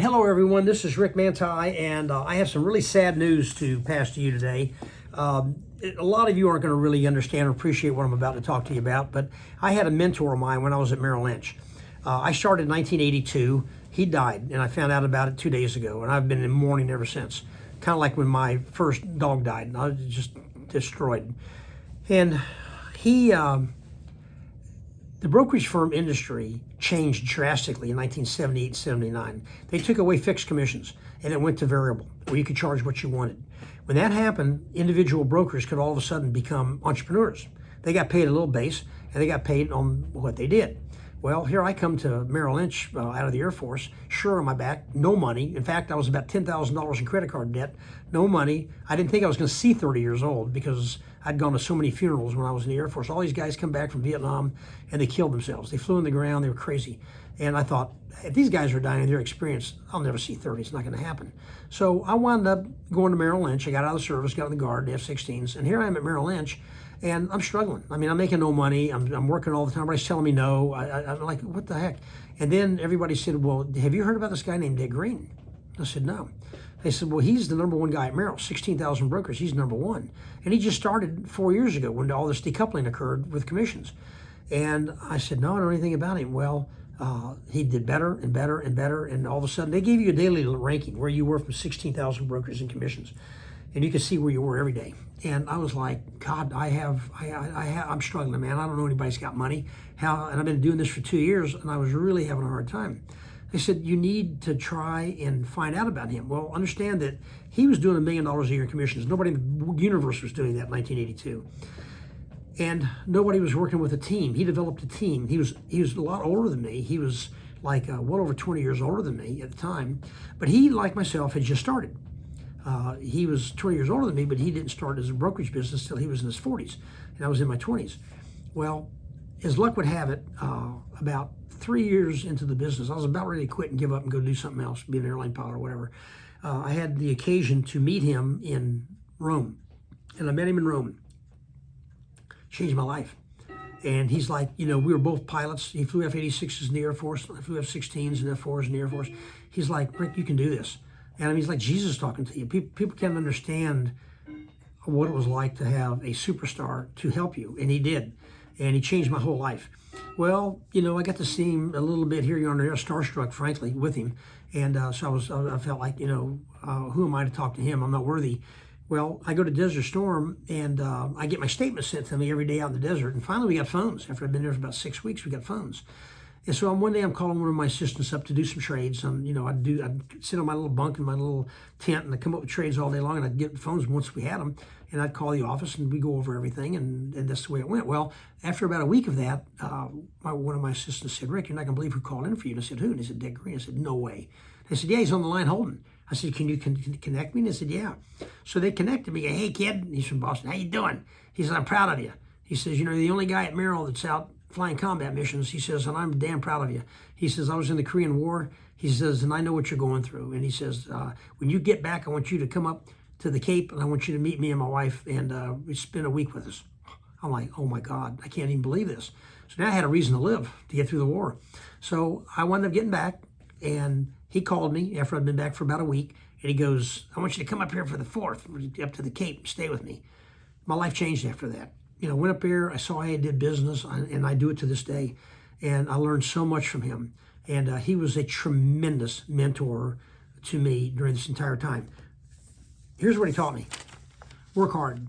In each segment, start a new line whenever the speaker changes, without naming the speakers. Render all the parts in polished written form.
Hello everyone, this is Rick Mantei, and I have some really sad news to pass to you today. A lot of you aren't going to really understand or appreciate what I'm about to talk to you about, but I had a mentor of mine when I was at Merrill Lynch. I started in 1982. He died, and I found out about it 2 days ago, and I've been in mourning ever since. Kind of like when my first dog died, and I was just destroyed. And he, the brokerage firm industry changed drastically in 1978, 79. They took away fixed commissions and it went to variable, where you could charge what you wanted. When that happened, individual brokers could all of a sudden become entrepreneurs. They got paid a little base and they got paid on what they did. Well, here I come to Merrill Lynch out of the Air Force, sure on my back, no money. In fact, I was about $10,000 in credit card debt, no money. I didn't think I was going to see 30 years old because I'd gone to so many funerals when I was in the Air Force. All these guys come back from Vietnam and they killed themselves. They flew in the ground, they were crazy. And I thought, if these guys are dying, they're experienced, I'll never see 30, it's not going to happen. So I wound up going to Merrill Lynch. I got out of the service, got in the Guard, the F-16s, and here I am at Merrill Lynch. And I'm struggling. I mean, I'm making no money. I'm working all the time. Everybody's telling me no. I'm like, what the heck? And then everybody said, well, have you heard about this guy named Dick Green? I said, no. They said, well, he's the number one guy at Merrill, 16,000 brokers. He's number one. And he just started 4 years ago when all this decoupling occurred with commissions. And I said, no, I don't know anything about him. Well, he did better and better and better. And all of a sudden, they gave you a daily ranking where you were from 16,000 brokers and commissions. And you could see where you were every day. And I was like, God, I'm struggling, man. I don't know anybody's got money. And I've been doing this for 2 years, and I was really having a hard time. They said, you need to try and find out about him. Well, understand that he was doing $1 million a year in commissions. Nobody in the universe was doing that in 1982. And nobody was working with a team. He developed a team. He was a lot older than me. He was like well over 20 years older than me at the time. But he, like myself, had just started. He was 20 years older than me, but he didn't start his brokerage business till he was in his 40s, and I was in my 20s. Well, as luck would have it, about 3 years into the business, I was about ready to quit and give up and go do something else, be an airline pilot or whatever. I had the occasion to meet him in Rome, and I met him in Rome. Changed my life. And he's like, we were both pilots. He flew F-86s in the Air Force. I flew F-16s and F-4s in the Air Force. He's like, Rick, you can do this. And I mean, he's like Jesus talking to you. People can't understand what it was like to have a superstar to help you. And he did. And he changed my whole life. Well, I got to see him a little bit here. You're on there, starstruck, frankly, with him. And so I felt like, who am I to talk to him? I'm not worthy. Well, I go to Desert Storm, and I get my statement sent to me every day out in the desert. And finally, we got phones. After I've been there for about 6 weeks, we got phones. And so one day I'm calling one of my assistants up to do some trades. I'd sit on my little bunk in my little tent, and I'd come up with trades all day long, and I'd get phones once we had them, and I'd call the office, and we'd go over everything, and that's the way it went. Well, after about a week of that, one of my assistants said, Rick, you're not going to believe who called in for you. And I said, who? And he said, Dick Green. I said, no way. They said, yeah, he's on the line holding. I said, can you connect me? And they said, yeah. So they connected me. Hey, kid. He's from Boston. How you doing? He said, I'm proud of you. He says, you're the only guy at Merrill that's out flying combat missions. He says, and I'm damn proud of you. He says, I was in the Korean War. He says, and I know what you're going through. And he says, when you get back, I want you to come up to the Cape, and I want you to meet me and my wife, and we spend a week with us. I'm like, oh my God, I can't even believe this. So now I had a reason to live, to get through the war. So I wound up getting back, and he called me after I'd been back for about a week, and he goes, I want you to come up here for the 4th, up to the Cape, stay with me. My life changed after that. Went up there, I saw how he did business, and I do it to this day. And I learned so much from him. And he was a tremendous mentor to me during this entire time. Here's what he taught me. Work hard.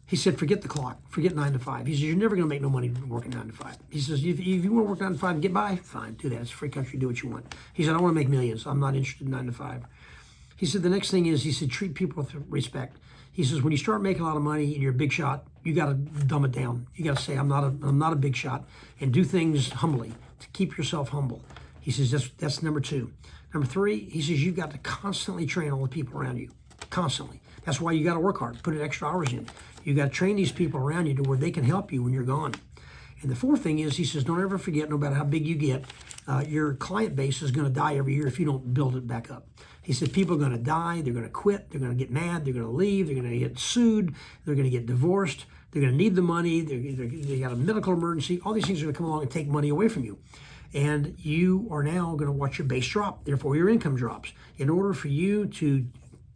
He said, forget the clock, forget 9 to 5. He says, you're never going to make no money working 9 to 5. He says, if you want to work 9 to 5 and get by, fine, do that. It's a free country, do what you want. He said, I want to make millions. I'm not interested in 9 to 5. He said, the next thing is, he said, treat people with respect. He says, when you start making a lot of money and you're a big shot, you got to dumb it down. You got to say, I'm not a big shot, and do things humbly to keep yourself humble. He says, that's number 2. Number 3, he says, you've got to constantly train all the people around you, constantly. That's why you got to work hard, put in extra hours in. You got to train these people around you to where they can help you when you're gone. And the 4th thing is, he says, don't ever forget, no matter how big you get, your client base is going to die every year if you don't build it back up. He said, people are going to die, they're going to quit, they're going to get mad, they're going to leave, they're going to get sued, they're going to get divorced, they're going to need the money, they got a medical emergency, all these things are going to come along and take money away from you. And you are now going to watch your base drop, therefore your income drops. In order for you to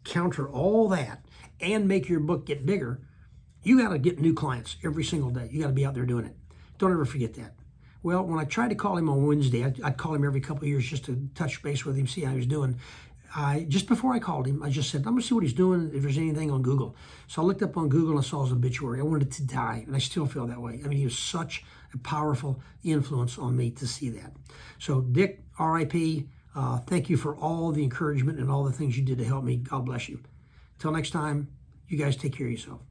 counter all that and make your book get bigger, you got to get new clients every single day. You got to be out there doing it. Don't ever forget that. Well, when I tried to call him on Wednesday, I'd call him every couple of years just to touch base with him, see how he was doing. Just before I called him, I just said, I'm going to see what he's doing, if there's anything on Google. So I looked up on Google and I saw his obituary. I wanted to die, and I still feel that way. I mean, he was such a powerful influence on me to see that. So Dick, RIP, thank you for all the encouragement and all the things you did to help me. God bless you. Till next time, you guys take care of yourself.